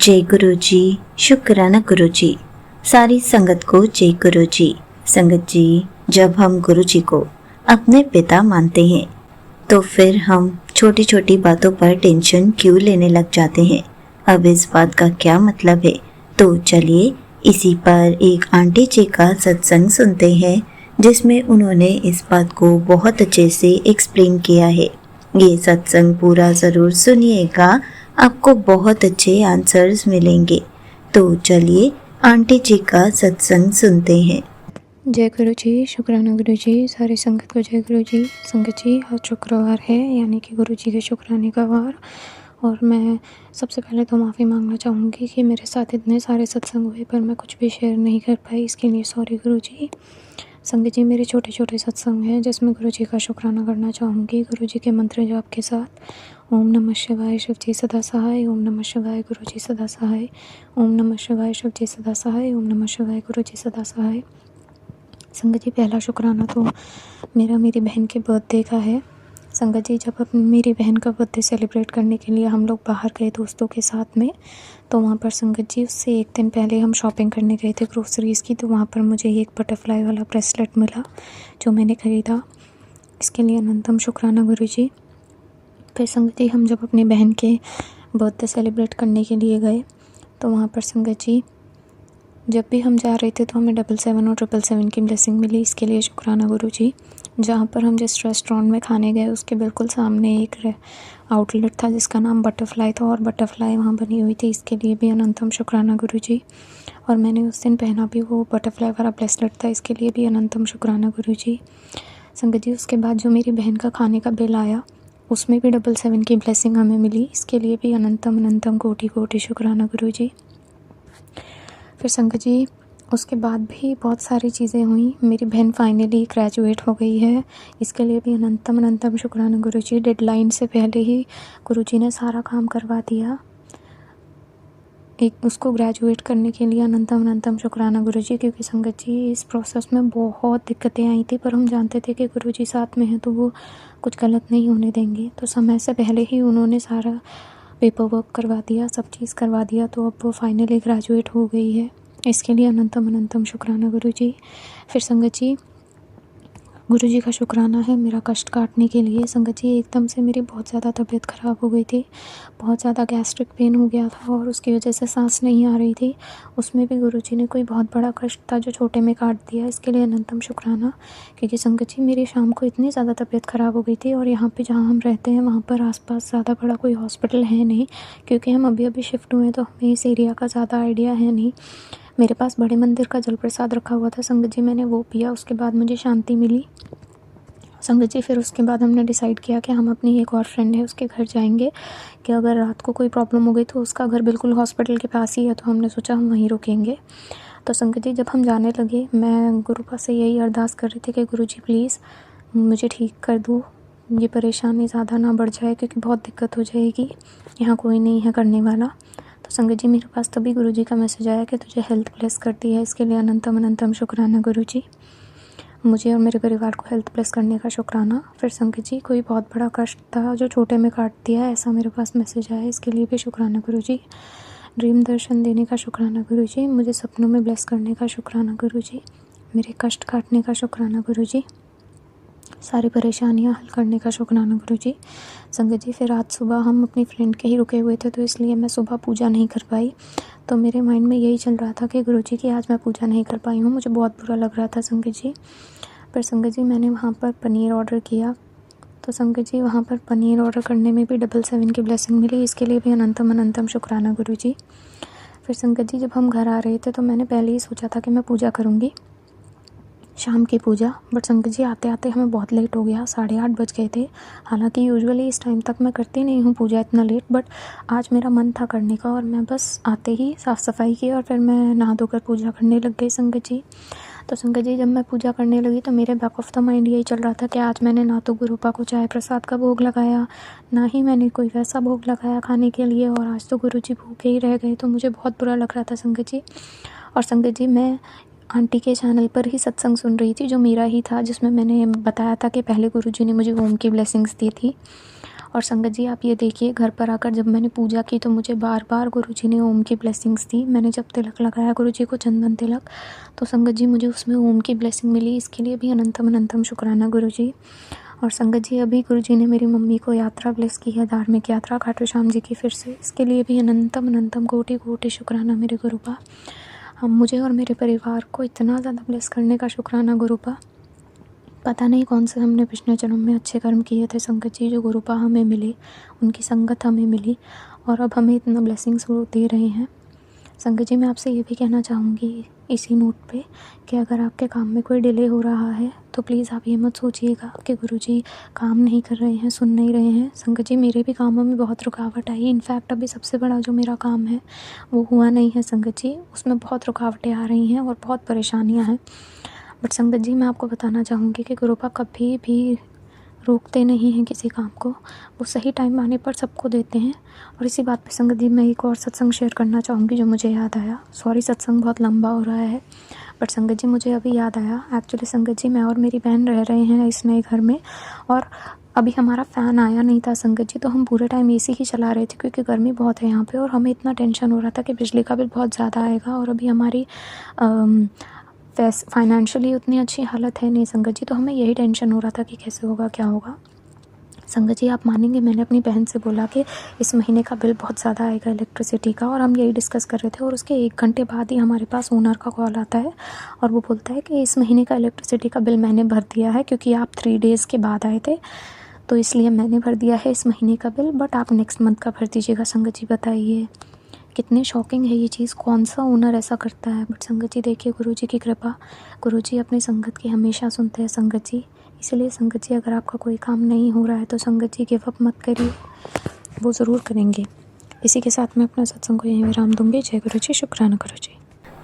जय गुरु जी। शुक्राना गुरु जी। सारी संगत को जय गुरु जी। संगत जी, जब हम गुरु जी को अपने पिता मानते हैं तो फिर हम छोटी छोटी बातों पर टेंशन क्यों लेने लग जाते हैं। अब इस बात का क्या मतलब है, तो चलिए इसी पर एक आंटी जी का सत्संग सुनते हैं जिसमें उन्होंने इस बात को बहुत अच्छे से एक्सप्लेन किया है। ये सत्संग पूरा ज़रूर सुनिएगा, आपको बहुत अच्छे आंसर्स मिलेंगे। तो चलिए आंटी जी का सत्संग सुनते हैं। जय गुरु जी। शुक्राना गुरु जी। सारी संगत को जय गुरु जी। संगत जी, आज शुक्रवार है, यानी कि गुरु जी के शुक्राने का वार। और मैं सबसे पहले तो माफ़ी मांगना चाहूँगी कि मेरे साथ इतने सारे सत्संग हुए पर मैं कुछ भी शेयर नहीं कर पाई, इसके लिए सॉरी गुरु जी। संगत जी, मेरे छोटे छोटे सत्संग हैं जिसमें गुरु जी का शुक्राना करना चाहूँगी गुरु जी के मंत्र जाप के साथ। ओम नमः शिवाय, शिव जी सदा सहाय। ओम नमः शिवाय, गुरु जी सदा सहाय। ओम नमः शिवाय, शिव जी सदा सहाय। ओम नमः शिवाय, गुरु जी सदा सहाय। संगत जी, पहला शुक्राना तो मेरी बहन के बर्थडे का है। संगत जी, जब मेरी बहन का बर्थडे सेलिब्रेट करने के लिए हम लोग बाहर गए दोस्तों के साथ में, तो वहाँ पर संगत जी उससे एक दिन पहले हम शॉपिंग करने गए थे ग्रोसरीज़ की। तो वहाँ पर मुझे एक बटरफ्लाई वाला ब्रेसलेट मिला जो मैंने ख़रीदा, इसके लिए अनंतम शुक्राना गुरु जी। फिर संगत जी, हम जब अपनी बहन के बर्थडे सेलिब्रेट करने के लिए गए तो वहाँ पर संगत जी जब भी हम जा रहे थे तो हमें 777 और 777 की ब्लेसिंग मिली, इसके लिए शुक्राना गुरु जी। जहाँ पर हम जिस रेस्टोरेंट में खाने गए उसके बिल्कुल सामने एक आउटलेट था जिसका नाम बटरफ्लाई था और बटरफ्लाई वहाँ बनी हुई थी, इसके लिए भी अनंतम शुक्राना गुरु जी। और मैंने उस दिन पहना भी वो बटरफ्लाई वाला ब्रेसलेट था, इसके लिए भी अनंतम शुक्राना गुरु जी। संगत जी, उसके बाद जो मेरी बहन का खाने का बिल आया उसमें भी 777 की ब्लेसिंग हमें मिली, इसके लिए भी अनंतम अनंतम कोटि कोटि शुक्राना गुरु जी। फिर संगत जी, उसके बाद भी बहुत सारी चीज़ें हुई। मेरी बहन फाइनली ग्रेजुएट हो गई है, इसके लिए भी अनंतम अनंतम शुक्राना गुरु जी। डेडलाइन से पहले ही गुरु जी ने सारा काम करवा दिया, एक उसको ग्रेजुएट करने के लिए अनंतम अनंतम शुक्राना गुरु जी। क्योंकि संगत जी, इस प्रोसेस में बहुत दिक्कतें आई थी पर हम जानते थे कि गुरु जी साथ में हैं तो वो कुछ गलत नहीं होने देंगे। तो समय से पहले ही उन्होंने सारा पेपर वर्क करवा दिया, सब चीज़ करवा दिया, तो अब वो फाइनली ग्रेजुएट हो गई है, इसके लिए अनंतम अनंतम शुक्राना गुरु जी। फिर संगत जी, गुरु जी का शुक्राना है मेरा कष्ट काटने के लिए। संगत जी, एकदम से मेरी बहुत ज़्यादा तबीयत ख़राब हो गई थी, बहुत ज़्यादा गैस्ट्रिक पेन हो गया था और उसकी वजह से सांस नहीं आ रही थी। उसमें भी गुरु जी ने कोई बहुत बड़ा कष्ट था जो छोटे में काट दिया, इसके लिए अनंतम शुक्राना। क्योंकि संगत जी, मेरी शाम को इतनी ज़्यादा तबीयत ख़राब हो गई थी और यहाँ पे जहाँ हम रहते हैं वहाँ पर आसपास ज़्यादा बड़ा कोई हॉस्पिटल है नहीं, क्योंकि हम अभी अभी शिफ्ट हुए हैं तो हमें इस एरिया का ज़्यादा आइडिया है नहीं। मेरे पास बड़े मंदिर का जल प्रसाद रखा हुआ था संगत जी, मैंने वो पिया, उसके बाद मुझे शांति मिली संगत जी। फिर उसके बाद हमने डिसाइड किया कि हम अपनी एक और फ्रेंड है उसके घर जाएंगे, कि अगर रात को कोई प्रॉब्लम हो गई तो उसका घर बिल्कुल हॉस्पिटल के पास ही है, तो हमने सोचा हम वहीं रुकेंगे। तो संगत जी, जब हम जाने लगे मैं गुरु पास से यही अरदास कर रही थी कि गुरु जी प्लीज़ मुझे ठीक कर दो, ये परेशानी ज़्यादा ना बढ़ जाए क्योंकि बहुत दिक्कत हो जाएगी, यहाँ कोई नहीं है करने वाला। तो संगत जी, मेरे पास तभी गुरु जी का मैसेज आया कि तुझे हेल्थ ब्लेस करती है, इसके लिए अनंतम अनंतम शुक्राना गुरु जी। मुझे और मेरे परिवार को हेल्थ ब्लेस करने का शुक्राना। फिर संगत जी, कोई बहुत बड़ा कष्ट था जो छोटे में काट दिया, ऐसा मेरे पास मैसेज आया, इसके लिए भी शुक्राना गुरु जी। ड्रीम दर्शन देने का शुक्राना गुरु जी, मुझे सपनों में ब्लेस करने का शुक्राना गुरु जी, मेरे कष्ट काटने का शुक्राना गुरु जी, सारी परेशानियां हल करने का शुक्राना गुरु जी। संगत जी, फिर आज सुबह हम अपनी फ्रेंड के ही रुके हुए थे तो इसलिए मैं सुबह पूजा नहीं कर पाई। तो मेरे माइंड में यही चल रहा था कि गुरु जी की आज मैं पूजा नहीं कर पाई हूँ, मुझे बहुत बुरा लग रहा था संगत जी। पर संगत जी, मैंने वहाँ पर पनीर ऑर्डर किया, तो संगत जी वहाँ पर पनीर ऑर्डर करने में भी 777 की ब्लेसिंग मिली, इसके लिए भी अनंतम अनंतम शुक्राना गुरु जी। फिर संगत जी, जब हम घर आ रहे थे तो मैंने पहले ही सोचा था कि मैं पूजा करूँगी, शाम की पूजा, बट संगत जी आते आते हमें बहुत लेट हो गया, 8:30 बज गए थे। हालांकि यूजुअली इस टाइम तक मैं करती नहीं हूँ पूजा इतना लेट, बट आज मेरा मन था करने का और मैं बस आते ही साफ़ सफाई की और फिर मैं नहा धोकर पूजा करने लग गई संगत जी। तो संगत जी, जब मैं पूजा करने लगी तो मेरे बैक ऑफ द माइंड यही चल रहा था कि आज मैंने ना तो गुरुपा को चाय प्रसाद का भोग लगाया, ना ही मैंने कोई वैसा भोग लगाया खाने के लिए, और आज तो गुरु जी भूखे ही रह गए, तो मुझे बहुत बुरा लग रहा था संगत जी। और संगत जी, मैं आंटी के चैनल पर ही सत्संग सुन रही थी जो मेरा ही था, जिसमें मैंने बताया था कि पहले गुरु जी ने मुझे ओम की ब्लेसिंग्स दी थी और संगत जी आप ये देखिए, घर पर आकर जब मैंने पूजा की तो मुझे बार बार गुरुजी ने ओम की ब्लेसिंग्स दी। मैंने जब तिलक लगाया गुरुजी को, चंदन तिलक, तो संगत जी मुझे उसमें ओम की ब्लेसिंग मिली। इसके लिए भी अनंतम अनंतम शुक्राना गुरुजी। और संगत जी अभी गुरुजी ने मेरी मम्मी को यात्रा ब्लेस की है, धार्मिक यात्रा खाटू श्याम जी की फिर से। इसके लिए भी अनंतम अनंतम कोटि कोटि शुक्राना मेरे गुरुपा। हम मुझे और मेरे परिवार को इतना ज़्यादा ब्लेस करने का शुक्राना गुरुपा। पता नहीं कौन से हमने पिछले जन्म में अच्छे कर्म किए थे संगत जी, जो गुरुपा हमें मिले, उनकी संगत हमें मिली और अब हमें इतना ब्लेसिंग्स वो दे रहे हैं। संगत जी मैं आपसे ये भी कहना चाहूँगी इसी नोट पे कि अगर आपके काम में कोई डिले हो रहा है तो प्लीज़ आप ये मत सोचिएगा कि गुरुजी काम नहीं कर रहे हैं, सुन नहीं रहे हैं। संगत जी मेरे भी कामों में बहुत रुकावट आई। इनफैक्ट अभी सबसे बड़ा जो मेरा काम है वो हुआ नहीं है संगत जी, उसमें बहुत रुकावटें आ रही हैं और बहुत परेशानियाँ हैं। बट संगत जी मैं आपको बताना चाहूँगी कि गुरुपा कभी भी रोकते नहीं हैं किसी काम को, वो सही टाइम आने पर सबको देते हैं। और इसी बात पे संगत जी मैं एक और सत्संग शेयर करना चाहूँगी जो मुझे याद आया। सॉरी सत्संग बहुत लंबा हो रहा है, बट संगत जी मुझे अभी याद आया। एक्चुअली संगत जी मैं और मेरी बहन रह रहे हैं इस नए घर में और अभी हमारा फ़ैन आया नहीं था संगत जी, तो हम पूरे टाइम एसी ही चला रहे थे क्योंकि गर्मी बहुत है यहाँ पे और हमें इतना टेंशन हो रहा था कि बिजली का बिल बहुत ज़्यादा आएगा। और अभी हमारी फाइनेंशियली उतनी अच्छी हालत है नहीं संगत जी, तो हमें यही टेंशन हो रहा था कि कैसे होगा क्या होगा। संगत जी आप मानेंगे मैंने अपनी बहन से बोला कि इस महीने का बिल बहुत ज़्यादा आएगा इलेक्ट्रिसिटी का, और हम यही डिस्कस कर रहे थे और उसके 1 घंटे बाद ही हमारे पास ओनर का कॉल आता है और वो बोलता है कि इस महीने का इलेक्ट्रिसिटी का बिल मैंने भर दिया है क्योंकि आप 3 डेज़ के बाद आए थे तो इसलिए मैंने भर दिया है इस महीने का बिल, बट आप नेक्स्ट मंथ का भर दीजिएगा। संगत जी बताइए कितनी शॉकिंग है ये चीज़, कौन सा ओनर ऐसा करता है। बट संगत जी देखिए गुरुजी की कृपा, गुरुजी अपनी संगत की हमेशा सुनते हैं संगत जी। इसलिए संगत जी अगर आपका कोई काम नहीं हो रहा है तो संगत जी गिव अप मत करिए, वो ज़रूर करेंगे। इसी के साथ मैं अपना सत्संग को यहीं विराम दूंगी। जय गुरु जी, शुक्राना गुरु जी।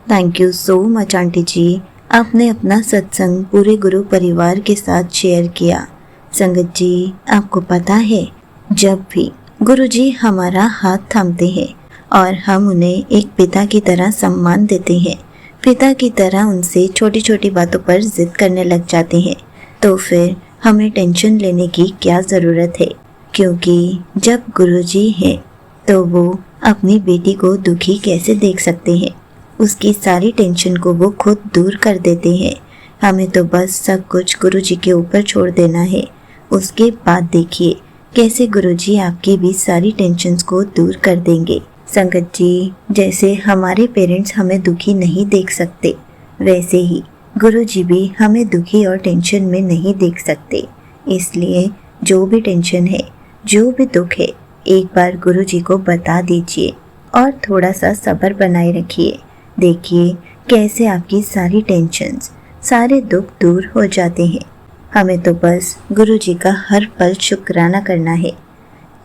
Thank you so much aunty जी, आपने अपना सत्संग पूरे गुरु परिवार के साथ शेयर किया। संगत जी आपको पता है, जब भी गुरु जी हमारा हाथ थामते हैं और हम उन्हें एक पिता की तरह सम्मान देते हैं, पिता की तरह उनसे छोटी छोटी बातों पर जिद करने लग जाते हैं, तो फिर हमें टेंशन लेने की क्या ज़रूरत है। क्योंकि जब गुरुजी हैं तो वो अपनी बेटी को दुखी कैसे देख सकते हैं, उसकी सारी टेंशन को वो खुद दूर कर देते हैं। हमें तो बस सब कुछ गुरुजी के ऊपर छोड़ देना है। उसके बाद देखिए कैसे गुरुजी आपकी भी सारी टेंशन्स को दूर कर देंगे। संगत जी जैसे हमारे पेरेंट्स हमें दुखी नहीं देख सकते, वैसे ही गुरुजी भी हमें दुखी और टेंशन में नहीं देख सकते। इसलिए जो भी टेंशन है, जो भी दुख है, एक बार गुरुजी को बता दीजिए और थोड़ा सा सब्र बनाए रखिए। देखिए कैसे आपकी सारी टेंशन्स, सारे दुख दूर हो जाते हैं। हमें तो बस गुरुजी का हर पल शुक्राना करना है।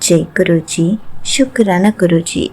जय गुरुजी, शुक्राना गुरुजी।